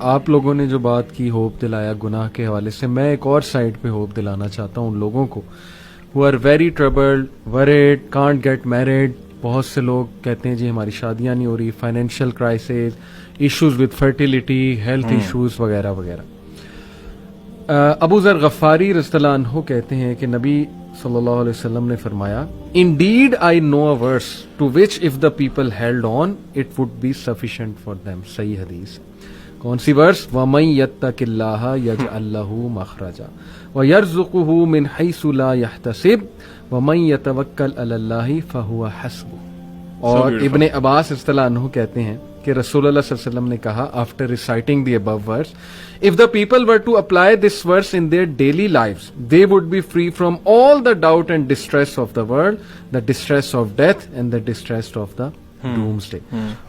آپ لوگوں نے جو بات کی ہوپ دلایا گناہ کے حوالے سے, میں ایک اور سائڈ پہ ہوپ دلانا چاہتا ہوں ان لوگوں کو who are very troubled, worried, can't get married. بہت سے لوگ کہتے ہیں جی ہماری شادیاں نہیں ہو رہی, financial crisis, issues with fertility, health issues وغیرہ وغیرہ. ابو ذر غفاری رضی اللہ عنہ کہتے ہیں کہ نبی صلی اللہ علیہ وسلم نے فرمایا, Indeed I know a verse to which if the people held on it would be sufficient for them. صحیح حدیث. کون سی ورس؟ وَمَن يَتَّقِ اللَّهَ يَجْعَل لَّهُ مَخْرَجًا وَيَرْزُقْهُ مِنْ حَيْثُ لَا يَحْتَسِبُ وَمَن يَتَوَكَّلْ عَلَى اللَّهِ فَهُوَ حَسْبُهُ. اور ابن عباس رضی اللہ عنہ کہتے ہیں کہ رسول اللہ صلی اللہ علیہ وسلم نے کہا after reciting the above verse, if the people were to apply this verse in their daily lives, they would be free from all the doubt and distress of the world, the distress of death and the distress of the doomsday.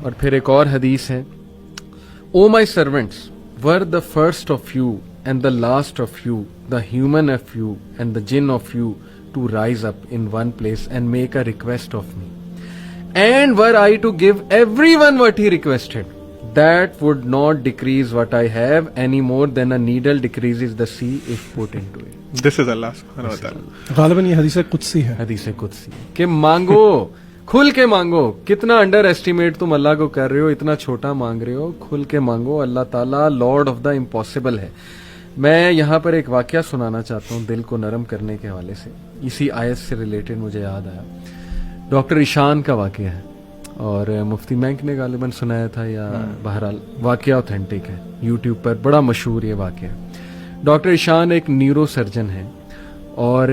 اور پھر ایک اور حدیث ہے, O my servants, were the first of you and the last of you, the human of you and the jinn of you, to rise up in one place and make a request of me. And were I to give everyone what he requested, that would not decrease what I have any more than a needle decreases the sea if put into it. This is Allah subhanahu wa ta'ala. غالباً یہ حدیث قدسی ہے. حدیث قدسی کہ مانگو, کھل کے مانگو. کتنا انڈر ایسٹیمیٹ تم اللہ کو کر رہے ہو, اتنا چھوٹا مانگ رہے ہو. کھل کے مانگو. اللہ تعالیٰ لارڈ آف دا امپاسبل ہے. میں یہاں پر ایک واقعہ سنانا چاہتا ہوں دل کو نرم کرنے کے حوالے سے. اسی آیت سے ریلیٹڈ مجھے یاد آیا. ڈاکٹر ایشان کا واقعہ ہے اور مفتی مینک نے غالباً سنایا تھا, یا بہرحال واقعہ اوتھینٹک ہے, یوٹیوب پر بڑا مشہور یہ واقعہ ہے. ڈاکٹر ایشان ایک نیورو سرجن ہیں اور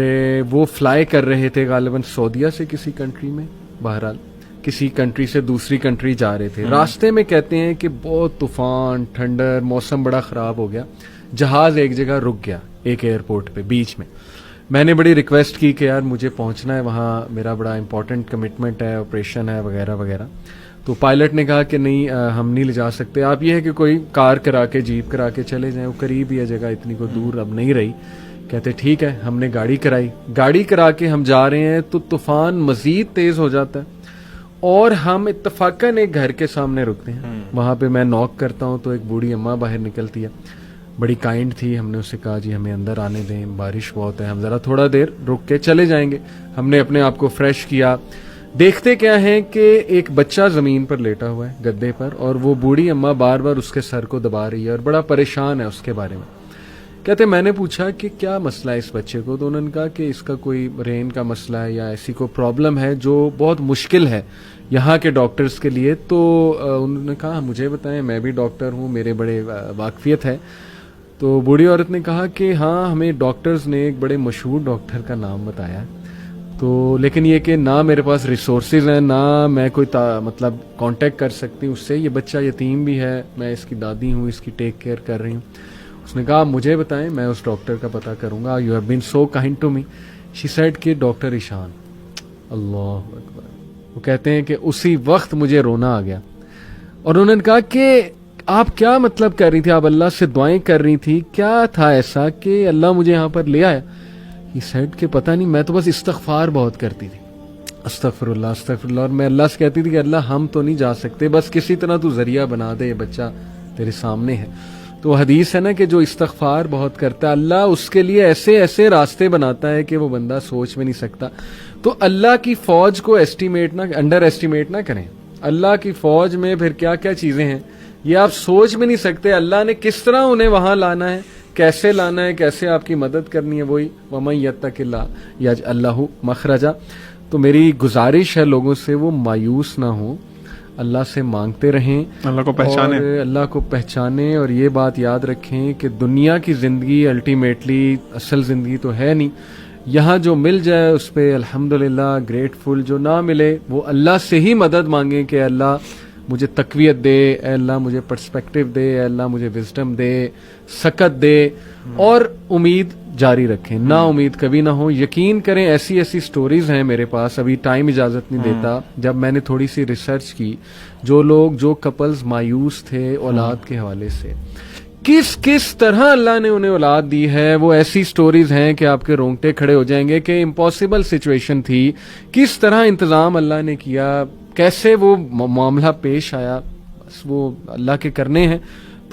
وہ فلائی کر رہے تھے غالباً سعودیہ سے کسی کنٹری میں, بہرحال کسی کنٹری سے دوسری کنٹری جا رہے تھے. راستے میں کہتے ہیں کہ بہت طوفان, ٹھنڈر, موسم بڑا خراب ہو گیا. جہاز ایک جگہ رک گیا, ایک ایئرپورٹ پہ بیچ میں. میں نے بڑی ریکویسٹ کی کہ یار مجھے پہنچنا ہے وہاں, میرا بڑا امپورٹنٹ کمٹمنٹ ہے, آپریشن ہے وغیرہ وغیرہ. تو پائلٹ نے کہا کہ نہیں ہم نہیں لے جا سکتے, آپ یہ ہے کہ کوئی کار کرا کے, جیپ کرا کے چلے جائیں, وہ قریب ہی ہے جگہ, اتنی کو دور اب نہیں رہی. کہتے ٹھیک ہے. ہم نے گاڑی کرائی, گاڑی کرا کے ہم جا رہے ہیں تو طوفان مزید تیز ہو جاتا ہے اور ہم اتفاقاً ایک گھر کے سامنے رکتے ہیں. وہاں پہ میں نوک کرتا ہوں تو ایک بوڑھی اماں باہر نکلتی ہے, بڑی کائنڈ تھی. ہم نے اسے کہا جی ہمیں اندر آنے دیں, بارش بہت ہے, ہم ذرا تھوڑا دیر رک کے چلے جائیں گے. ہم نے اپنے آپ کو فریش کیا. دیکھتے کیا ہیں کہ ایک بچہ زمین پر لیٹا ہوا ہے گدے پر, اور وہ بوڑھی اماں بار بار اس کے سر کو دبا رہی ہے اور بڑا پریشان ہے اس کے بارے میں. کہتے میں نے پوچھا کہ کیا مسئلہ ہے اس بچے کو, تو انہوں نے کہا کہ اس کا کوئی برین کا مسئلہ ہے یا ایسی کوئی پرابلم ہے جو بہت مشکل ہے یہاں کے ڈاکٹرز کے لیے. تو انہوں نے کہا مجھے بتائیں, میں بھی ڈاکٹر ہوں, میرے بڑے واقفیت ہے. تو بوڑھی عورت نے کہا کہ ہاں ہمیں ڈاکٹرز نے ایک بڑے مشہور ڈاکٹر کا نام بتایا, تو لیکن یہ کہ نہ میرے پاس ریسورسز ہیں, نہ میں کوئی مطلب کانٹیکٹ کر سکتی ہوں اس سے. یہ بچہ یتیم بھی ہے, میں اس کی دادی ہوں, اس کی ٹیک کیئر کر رہی ہوں. اس نے کہا مجھے بتائیں, میں اس ڈاکٹر کا پتہ کروں گا. You have been so kind to me. She said کہ ڈاکٹر ایشان. اللہ اکبر. وہ کہتے ہیں کہ اسی وقت مجھے رونا آ گیا. اور انہوں نے کہا کہ آپ کیا مطلب کر رہی تھی, آپ اللہ سے دعائیں کر رہی تھی, کیا تھا ایسا کہ اللہ مجھے یہاں پر لے آیا؟ ہی سیڈ کہ پتہ نہیں, میں تو بس استغفار بہت کرتی تھی, استغفر اللہ استغفر اللہ, اور میں اللہ سے کہتی تھی کہ اللہ ہم تو نہیں جا سکتے, بس کسی طرح تو ذریعہ بنا دے, یہ بچہ تیرے سامنے ہے. تو حدیث ہے نا کہ جو استغفار بہت کرتا ہے اللہ اس کے لیے ایسے ایسے راستے بناتا ہے کہ وہ بندہ سوچ میں نہیں سکتا. تو اللہ کی فوج کو انڈر ایسٹیمیٹ نہ کریں. اللہ کی فوج میں پھر کیا کیا چیزیں ہیں یہ آپ سوچ میں نہیں سکتے. اللہ نے کس طرح انہیں وہاں لانا ہے, کیسے لانا ہے, کیسے آپ کی مدد کرنی ہے. وہی وَمَن يَتَّقِ اللَّهَ يَجْعَل لَّهُ مَخْرَجًا. تو میری گزارش ہے لوگوں سے وہ مایوس نہ ہوں, اللہ سے مانگتے رہیں, اللہ کو پہچانیں, اور اللہ کو پہچانیں. اور یہ بات یاد رکھیں کہ دنیا کی زندگی الٹیمیٹلی اصل زندگی تو ہے نہیں. یہاں جو مل جائے اس پہ الحمدللہ گریٹفل, جو نہ ملے وہ اللہ سے ہی مدد مانگیں کہ اللہ مجھے تقویت دے, اے اللہ مجھے پرسپیکٹو دے, اے اللہ مجھے وزڈم دے, سکت دے, اور امید جاری رکھیں. نا امید کبھی نہ ہو. یقین کریں ایسی ایسی سٹوریز ہیں میرے پاس, ابھی ٹائم اجازت نہیں دیتا. جب میں نے تھوڑی سی ریسرچ کی, جو کپلز مایوس تھے اولاد کے حوالے سے, کس طرح اللہ نے انہیں اولاد دی ہے, وہ ایسی سٹوریز ہیں کہ آپ کے رونگٹے کھڑے ہو جائیں گے کہ امپاسبل سچویشن تھی, کس طرح انتظام اللہ نے کیا, کیسے وہ معاملہ پیش آیا. بس وہ اللہ کے کرنے ہیں.